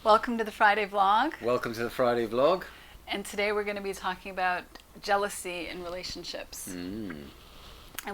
Welcome to the Friday vlog. Welcome to the Friday vlog. And today we're going to be talking about jealousy in relationships. And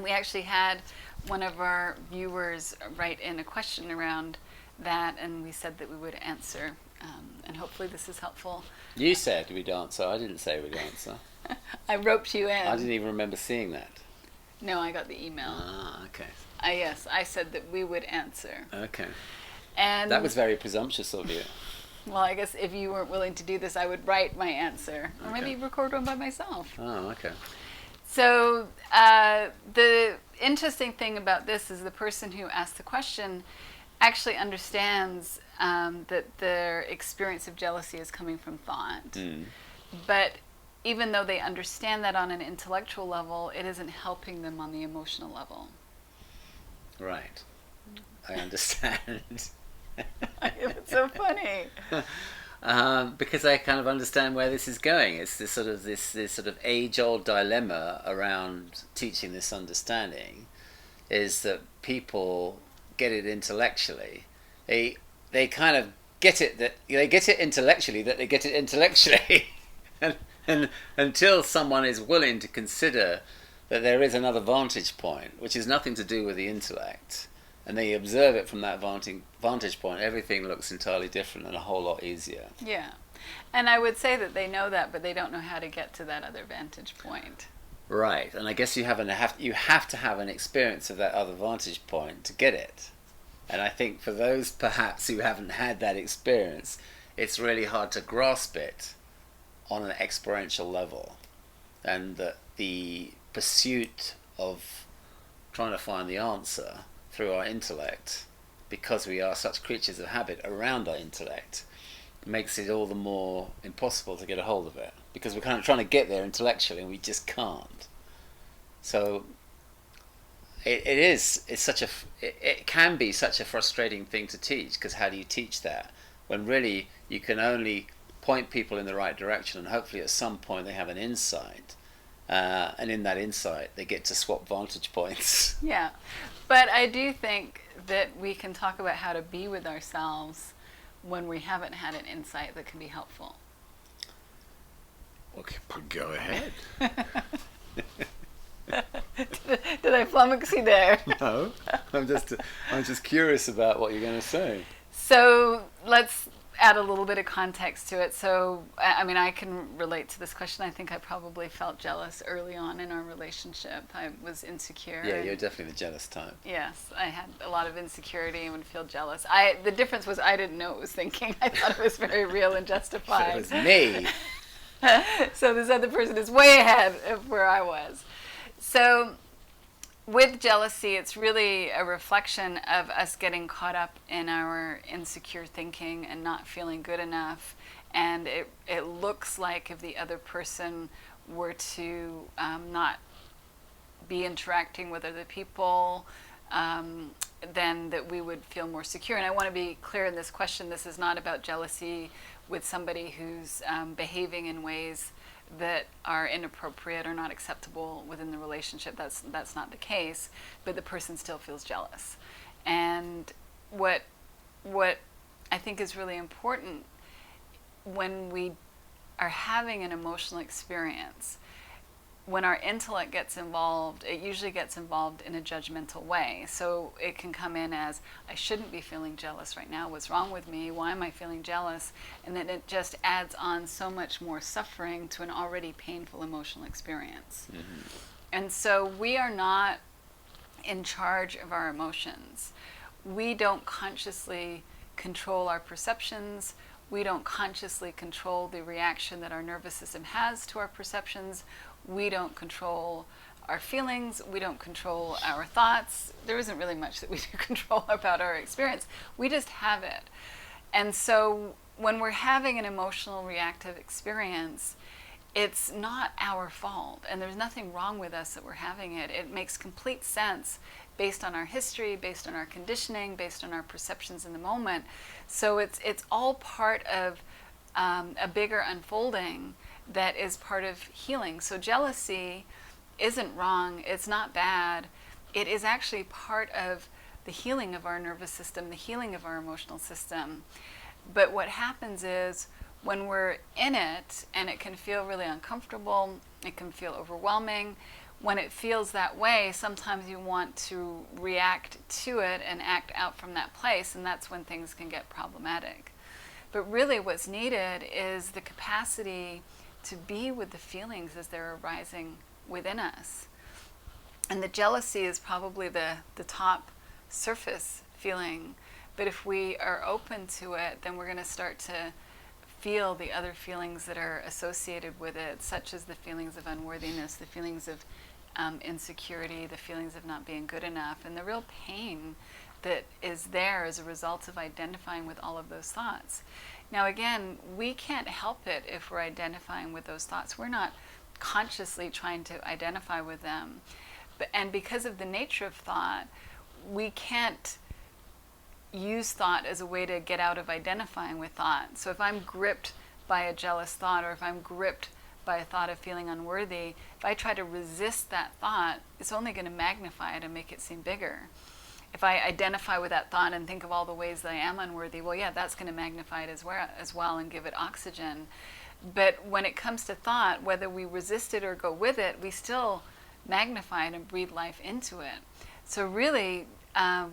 we actually had one of our viewers write in a question around that, and we said that we would answer. And hopefully this is helpful. You said we'd answer. I didn't say we'd answer. I roped you in. I didn't even remember seeing that. No, I got the email. Ah, okay. Yes, I said that we would answer. Okay. And that was very presumptuous of you. Well, I guess if you weren't willing to do this, I would write my answer. Or maybe record one by myself. Oh, okay. So the interesting thing about this is the person who asked the question actually understands that their experience of jealousy is coming from thought. But even though they understand that on an intellectual level, it isn't helping them on the emotional level. Right. I understand. It's so funny. Because I kind of understand where this is going. It's this sort of age-old dilemma around teaching this understanding, is that people get it intellectually. They kind of get it that they get it intellectually that they get it intellectually, and until someone is willing to consider that there is another vantage point, which is nothing to do with the intellect, and they observe it from that vantage point, everything looks entirely different and a whole lot easier. Yeah. And I would say that they know that, but they don't know how to get to that other vantage point. Right. And I guess you have to have an experience of that other vantage point to get it. And I think for those perhaps who haven't had that experience, it's really hard to grasp it on an experiential level. And that the pursuit of trying to find the answer through our intellect, because we are such creatures of habit around our intellect, makes it all the more impossible to get a hold of it, because we're kind of trying to get there intellectually and we just can't. So it can be such a frustrating thing to teach, because how do you teach that when really you can only point people in the right direction, and hopefully at some point they have an insight, and in that insight they get to swap vantage points. Yeah. But I do think that we can talk about how to be with ourselves when we haven't had an insight that can be helpful. Okay, go ahead. Did I flummox you there? No, I'm just curious about what you're going to say. So let's add a little bit of context to it. So, I mean, I can relate to this question. I think I probably felt jealous early on in our relationship. I was insecure. Yeah, you're definitely the jealous type. Yes, I had a lot of insecurity and would feel jealous. The difference was I didn't know it was thinking. I thought it was very real and justified. So it was me. So this other person is way ahead of where I was. So with jealousy, it's really a reflection of us getting caught up in our insecure thinking and not feeling good enough. And it looks like if the other person were to not be interacting with other people, then that we would feel more secure. And I want to be clear in this question, this is not about jealousy with somebody who's behaving in ways that are inappropriate or not acceptable within the relationship. That's not the case, but the person still feels jealous. And what I think is really important when we are having an emotional experience, when our intellect gets involved, it usually gets involved in a judgmental way. So it can come in as, I shouldn't be feeling jealous right now. What's wrong with me? Why am I feeling jealous? And then it just adds on so much more suffering to an already painful emotional experience. Mm-hmm. And so we are not in charge of our emotions. We don't consciously control our perceptions. We don't consciously control the reaction that our nervous system has to our perceptions. We don't control our feelings. We don't control our thoughts. There isn't really much that we do control about our experience. We just have it. And so when we're having an emotional reactive experience, it's not our fault. And there's nothing wrong with us that we're having it. It makes complete sense based on our history, based on our conditioning, based on our perceptions in the moment. So it's all part of a bigger unfolding that is part of healing. So jealousy isn't wrong, it's not bad, it is actually part of the healing of our nervous system, the healing of our emotional system. But what happens is when we're in it, and it can feel really uncomfortable, it can feel overwhelming. When it feels that way, sometimes you want to react to it and act out from that place, and that's when things can get problematic. But really what's needed is the capacity to be with the feelings as they're arising within us. And the jealousy is probably the top surface feeling. But if we are open to it, then we're going to start to feel the other feelings that are associated with it, such as the feelings of unworthiness, the feelings of insecurity, the feelings of not being good enough, and the real pain that is there as a result of identifying with all of those thoughts. Now again, we can't help it if we're identifying with those thoughts. We're not consciously trying to identify with them. And because of the nature of thought, we can't use thought as a way to get out of identifying with thought. So if I'm gripped by a jealous thought, or if I'm gripped by a thought of feeling unworthy, if I try to resist that thought, it's only going to magnify it and make it seem bigger. If I identify with that thought and think of all the ways that I am unworthy, well, yeah, that's going to magnify it as well and give it oxygen. But when it comes to thought, whether we resist it or go with it, we still magnify it and breathe life into it. So really,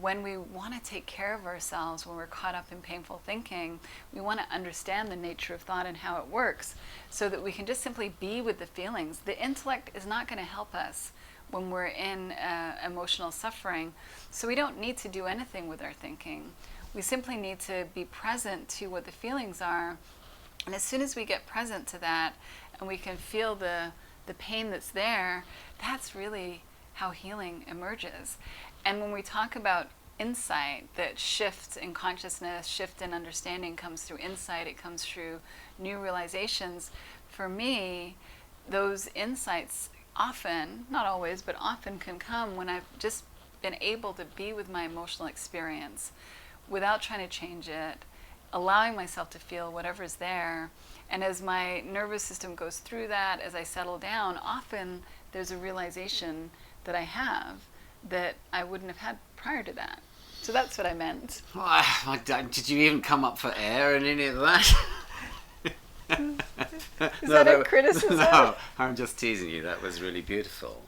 when we want to take care of ourselves, when we're caught up in painful thinking, we want to understand the nature of thought and how it works so that we can just simply be with the feelings. The intellect is not going to help us when we're in emotional suffering, so we don't need to do anything with our thinking. We simply need to be present to what the feelings are, and as soon as we get present to that and we can feel the pain that's there, that's really how healing emerges. And when we talk about insight, that shift in consciousness, shift in understanding comes through insight, it comes through new realizations. For me, those insights often, not always, but often can come when I've just been able to be with my emotional experience without trying to change it, allowing myself to feel whatever's there. And as my nervous system goes through that, as I settle down, often there's a realization that I have that I wouldn't have had prior to that. So that's what I meant. Did you even come up for air in any of that? Is that a criticism? No, I'm just teasing you. That was really beautiful.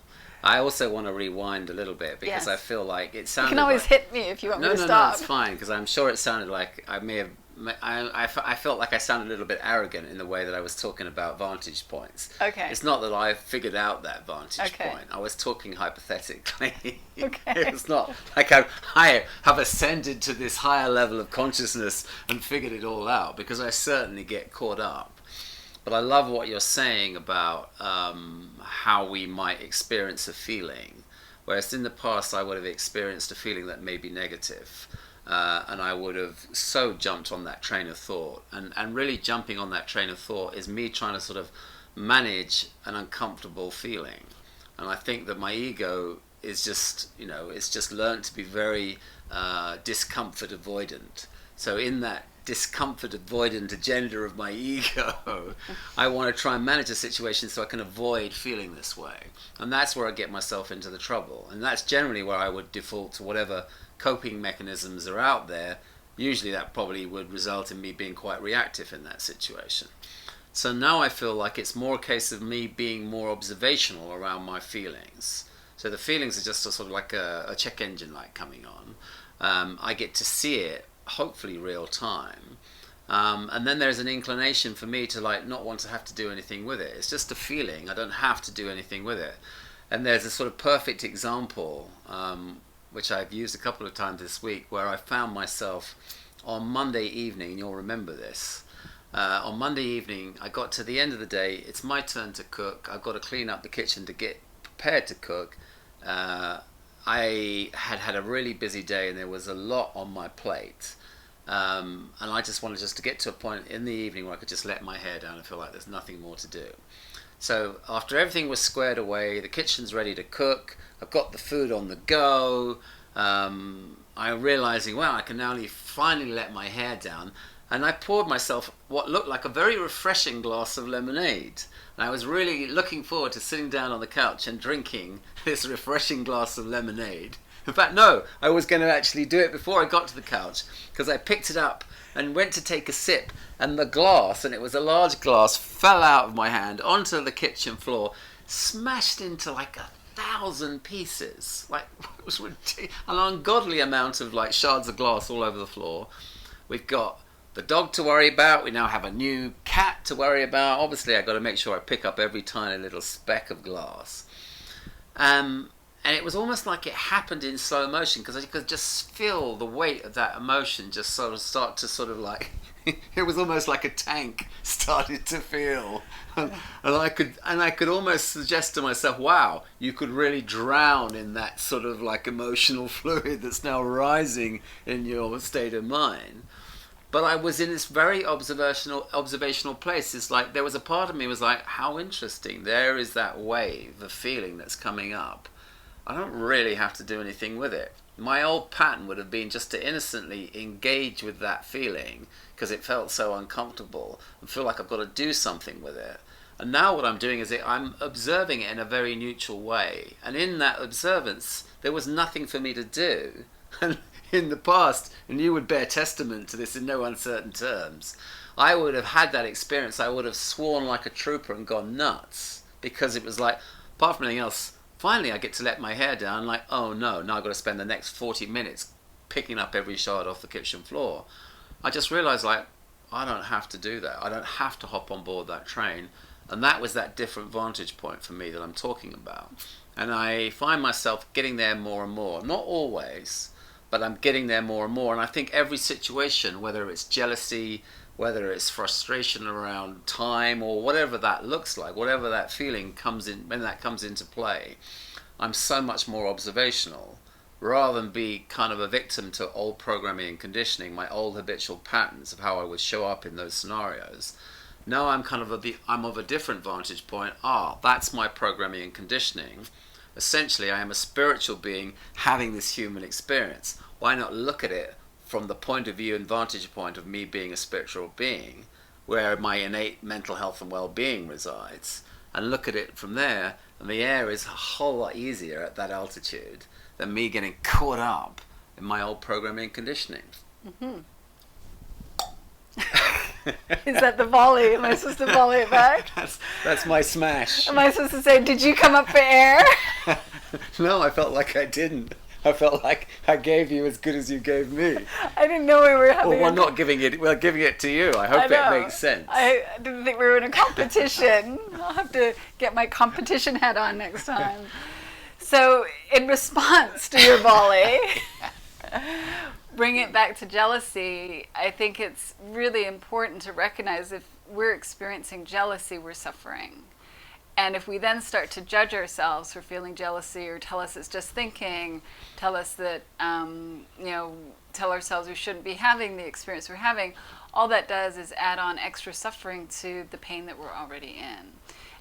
I also want to rewind a little bit because Yes. I feel like it sounded. You can always like, hit me if you want me to No, stop. it's fine because I'm sure it sounded like I may have. I felt like I sounded a little bit arrogant in the way that I was talking about vantage points. Okay. It's not that I figured out that vantage Okay. point. I was talking hypothetically. Okay. It's not like I have ascended to this higher level of consciousness and figured it all out, because I certainly get caught up. But I love what you're saying about how we might experience a feeling. Whereas in the past I would have experienced a feeling that may be negative. And I would have so jumped on that train of thought. And really jumping on that train of thought is me trying to sort of manage an uncomfortable feeling. And I think that my ego is just, it's just learned to be very discomfort avoidant. So in that discomfort avoidant agenda of my ego, I want to try and manage a situation so I can avoid feeling this way. And that's where I get myself into the trouble. And that's generally where I would default to whatever coping mechanisms are out there. Usually that probably would result in me being quite reactive in that situation. So now I feel like it's more a case of me being more observational around my feelings. So the feelings are just sort of like a check engine light coming on. I get to see it, hopefully real time. And then there's an inclination for me to not want to have to do anything with it. It's just a feeling. I don't have to do anything with it. And there's a sort of perfect example, which I've used a couple of times this week, where I found myself on Monday evening, and you'll remember this. On Monday evening, I got to the end of the day, it's my turn to cook, I've got to clean up the kitchen to get prepared to cook. I had a really busy day and there was a lot on my plate. And I just wanted to get to a point in the evening where I could just let my hair down and feel like there's nothing more to do. So after everything was squared away, the kitchen's ready to cook, I've got the food on the go, I'm realizing, well, I can now finally let my hair down, and I poured myself what looked like a very refreshing glass of lemonade. And I was really looking forward to sitting down on the couch and drinking this refreshing glass of lemonade In fact, no, I was going to actually do it before I got to the couch, because I picked it up and went to take a sip, and the glass, and it was a large glass, fell out of my hand onto the kitchen floor, smashed into like 1,000 pieces. Like, it was an ungodly amount of like shards of glass all over the floor. We've got the dog to worry about. We now have a new cat to worry about. Obviously, I've got to make sure I pick up every tiny little speck of glass. And it was almost like it happened in slow motion, because I could just feel the weight of that emotion just sort of start to sort of like, it was almost like a tank started to feel. And I could almost suggest to myself, wow, you could really drown in that sort of like emotional fluid that's now rising in your state of mind. But I was in this very observational place. It's like there was a part of me was like, how interesting. There is that wave of feeling that's coming up. I don't really have to do anything with it. My old pattern would have been just to innocently engage with that feeling because it felt so uncomfortable and feel like I've got to do something with it. And now what I'm doing is I'm observing it in a very neutral way. And in that observance, there was nothing for me to do. And in the past, and you would bear testament to this in no uncertain terms, I would have had that experience. I would have sworn like a trooper and gone nuts, because it was like, apart from anything else, finally I get to let my hair down, like, oh no, now I've got to spend the next 40 minutes picking up every shard off the kitchen floor. I just realised, like, I don't have to do that. I don't have to hop on board that train. And that was that different vantage point for me that I'm talking about. And I find myself getting there more and more. Not always, but I'm getting there more and more. And I think every situation, whether it's jealousy, whether it's frustration around time, or whatever that looks like, whatever that feeling comes in, when that comes into play, I'm so much more observational, rather than be kind of a victim to old programming and conditioning, my old habitual patterns of how I would show up in those scenarios. Now I'm kind of I'm of a different vantage point. That's my programming and conditioning. Essentially, I am a spiritual being having this human experience. Why not look at it from the point of view and vantage point of me being a spiritual being, where my innate mental health and well-being resides, and look at it from there? And the air is a whole lot easier at that altitude than me getting caught up in my old programming and conditioning. Mm-hmm. Is that the volley? Am I supposed to volley it back? That's my smash. Am I supposed to say, did you come up for air? No, I felt like I didn't. I felt like I gave you as good as you gave me. I didn't know we were having. Well, we're not giving it. We're giving it to you. I hope it makes sense. I didn't think we were in a competition. I'll have to get my competition hat on next time. So, in response to your volley, bring it back to jealousy. I think it's really important to recognize if we're experiencing jealousy, we're suffering. And if we then start to judge ourselves for feeling jealousy, or tell us it's just thinking, tell us that, tell ourselves we shouldn't be having the experience we're having, all that does is add on extra suffering to the pain that we're already in.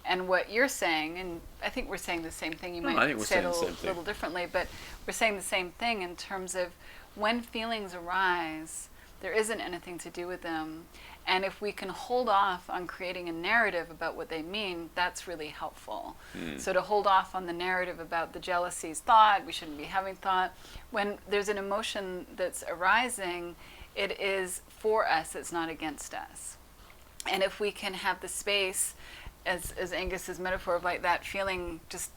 And what you're saying, and I think we're saying the same thing, you might say it a little differently, but we're saying the same thing in terms of when feelings arise, there isn't anything to do with them. And if we can hold off on creating a narrative about what they mean, that's really helpful. So to hold off on the narrative about the jealousy's thought, we shouldn't be having thought. When there's an emotion that's arising, it is for us, it's not against us. And if we can have the space, as Angus's metaphor of like that feeling just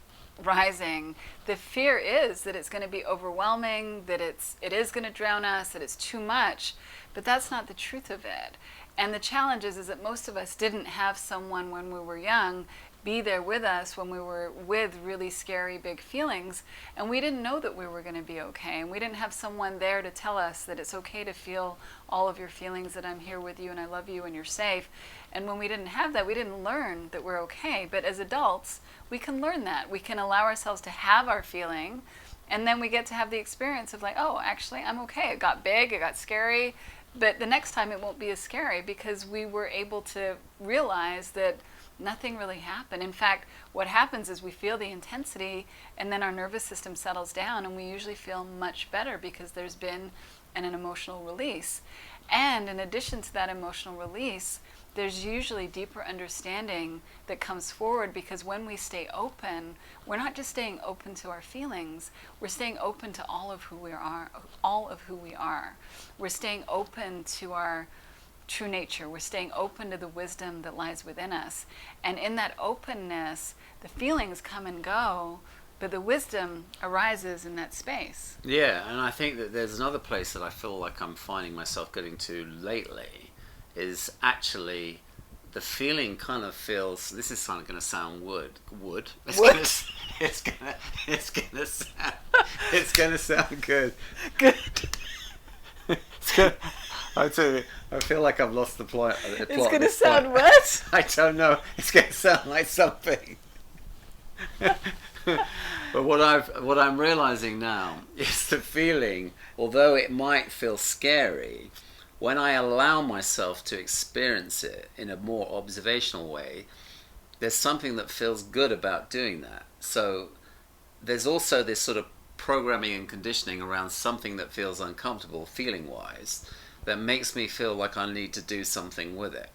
rising, the fear is that it's going to be overwhelming, that it is going to drown us, that it's too much, but that's not the truth of it. And the challenge is that most of us didn't have someone when we were young be there with us when we were with really scary big feelings, and we didn't know that we were going to be okay, and we didn't have someone there to tell us that it's okay to feel all of your feelings, that I'm here with you and I love you and you're safe. And when we didn't have that, we didn't learn that we're okay. But as adults, we can learn that. We can allow ourselves to have our feeling, and then we get to have the experience of like, oh, actually I'm okay. It got big, it got scary, but the next time it won't be as scary because we were able to realize that nothing really happened. In fact, what happens is we feel the intensity, and then our nervous system settles down, and we usually feel much better because there's been an emotional release. And in addition to that emotional release, there's usually deeper understanding that comes forward, because when we stay open, we're not just staying open to our feelings, we're staying open to all of who we are, all of who we are. We're staying open to our true nature. We're staying open to the wisdom that lies within us. And in that openness, the feelings come and go, but the wisdom arises in that space. Yeah, and I think that there's another place that I feel like I'm finding myself getting to lately, is actually the feeling kind of feels, this is kind of going to sound it's going to sound good. Good. I tell you, I feel like I've lost the plot. It's going to sound what? I don't know. It's going to sound like something. But what I'm realizing now is the feeling, although it might feel scary, when I allow myself to experience it in a more observational way, there's something that feels good about doing that. So there's also this sort of programming and conditioning around something that feels uncomfortable feeling-wise, that makes me feel like I need to do something with it.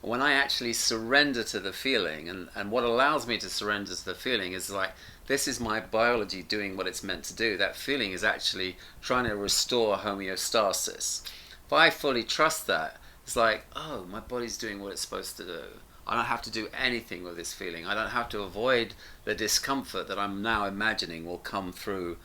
When I actually surrender to the feeling, and what allows me to surrender to the feeling is like, this is my biology doing what it's meant to do. That feeling is actually trying to restore homeostasis. If I fully trust that, it's like, oh, my body's doing what it's supposed to do. I don't have to do anything with this feeling. I don't have to avoid the discomfort that I'm now imagining will come through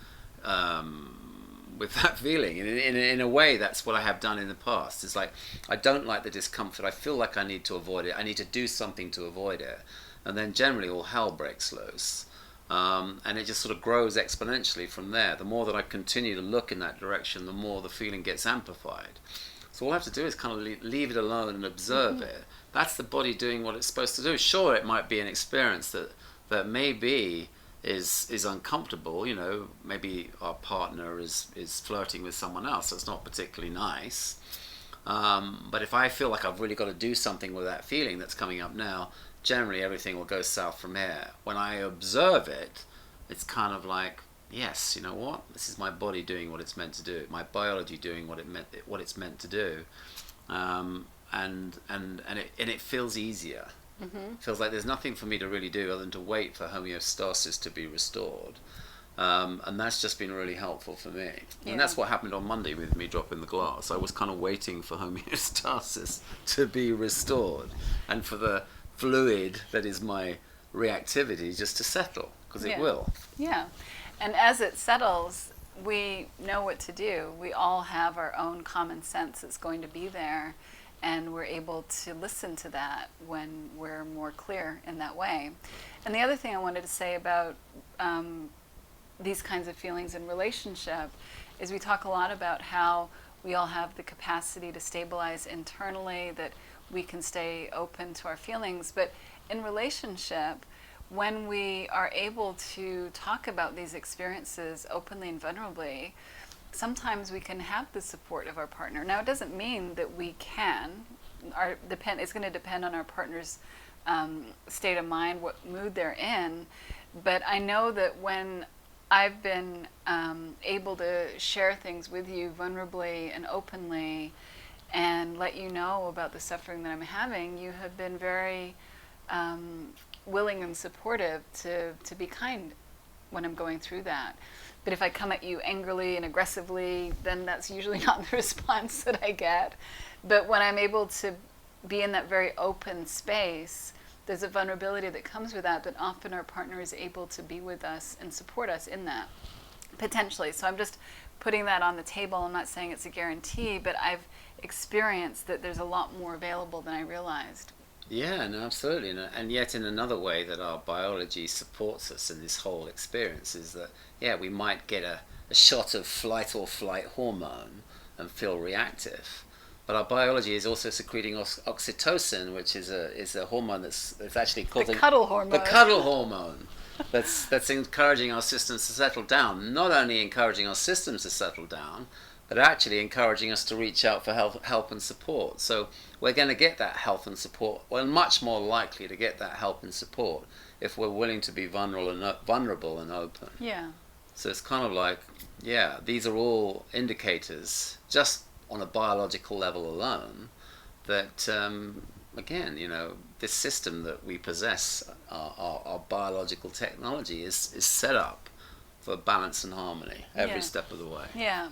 with that feeling. In a way, that's what I have done in the past. It's like, I don't like the discomfort. I feel like I need to avoid it. I need to do something to avoid it. And then generally all hell breaks loose. And it just sort of grows exponentially from there. The more that I continue to look in that direction, the more the feeling gets amplified. So all I have to do is kind of leave it alone and observe it. That's the body doing what it's supposed to do. Sure, it might be an experience that maybe is uncomfortable. You know, maybe our partner is flirting with someone else. That's not particularly nice. But if I feel like I've really got to do something with that feeling that's coming up now, generally everything will go south from here. When I observe it, it's kind of like, yes, you know what? This is my body doing what it's meant to do. My biology doing what it's meant to do, and it feels easier. It feels like there's nothing for me to really do other than to wait for homeostasis to be restored, and that's just been really helpful for me. Yeah. And that's what happened on Monday with me dropping the glass. I was kind of waiting for homeostasis to be restored, and for the fluid that is my reactivity just to settle, because it will. Yeah. And as it settles, we know what to do. We all have our own common sense that's going to be there, and we're able to listen to that when we're more clear in that way. And the other thing I wanted to say about these kinds of feelings in relationship is we talk a lot about how we all have the capacity to stabilize internally, that we can stay open to our feelings. But in relationship, when we are able to talk about these experiences openly and vulnerably, sometimes we can have the support of our partner. Now, it doesn't mean that we can. It's going to depend on our partner's state of mind, what mood they're in. But I know that when I've been able to share things with you vulnerably and openly and let you know about the suffering that I'm having, you have been very willing and supportive to be kind when I'm going through that. But if I come at you angrily and aggressively, then that's usually not the response that I get. But when I'm able to be in that very open space, there's a vulnerability that comes with that, but often our partner is able to be with us and support us in that, potentially. So I'm just putting that on the table. I'm not saying it's a guarantee, but I've experienced that there's a lot more available than I realized. Yeah, no, absolutely. And yet in another way that our biology supports us in this whole experience is that, yeah, we might get a shot of flight or flight hormone and feel reactive. But our biology is also secreting oxytocin, which is a hormone that's actually called the cuddle hormone. The cuddle hormone. That's encouraging our systems to settle down. Not only encouraging our systems to settle down, but actually encouraging us to reach out for help and support. So we're going to get that help and support. We're much more likely to get that help and support if we're willing to be vulnerable and open. Yeah. So it's kind of like, yeah, these are all indicators just on a biological level alone, that again, this system that we possess, our biological technology, is set up for balance and harmony every step of the way. Yeah.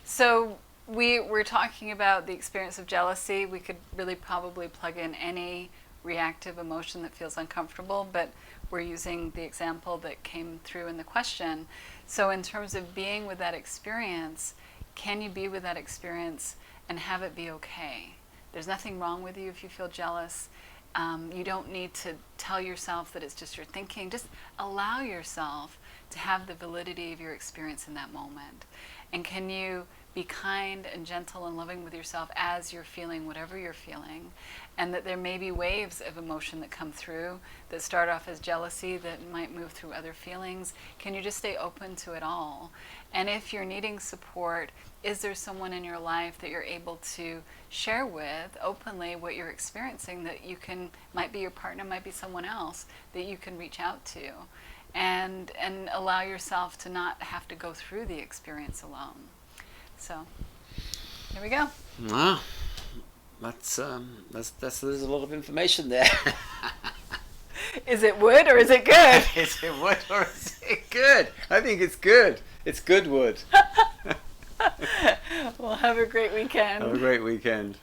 So we're talking about the experience of jealousy. We could really probably plug in any reactive emotion that feels uncomfortable, but we're using the example that came through in the question. So in terms of being with that experience, can you be with that experience and have it be okay? There's nothing wrong with you if you feel jealous. You don't need to tell yourself that it's just your thinking. Just allow yourself to have the validity of your experience in that moment. And can you be kind and gentle and loving with yourself as you're feeling whatever you're feeling, and that there may be waves of emotion that come through that start off as jealousy that might move through other feelings. Can you just stay open to it all? And if you're needing support, is there someone in your life that you're able to share with openly what you're experiencing, that you can, might be your partner, might be someone else, that you can reach out to, and allow yourself to not have to go through the experience alone. So, here we go. Wow, there's a lot of information there. Is it wood or is it good? Is it wood or is it good? I think it's good. It's good wood. Well, have a great weekend. Have a great weekend.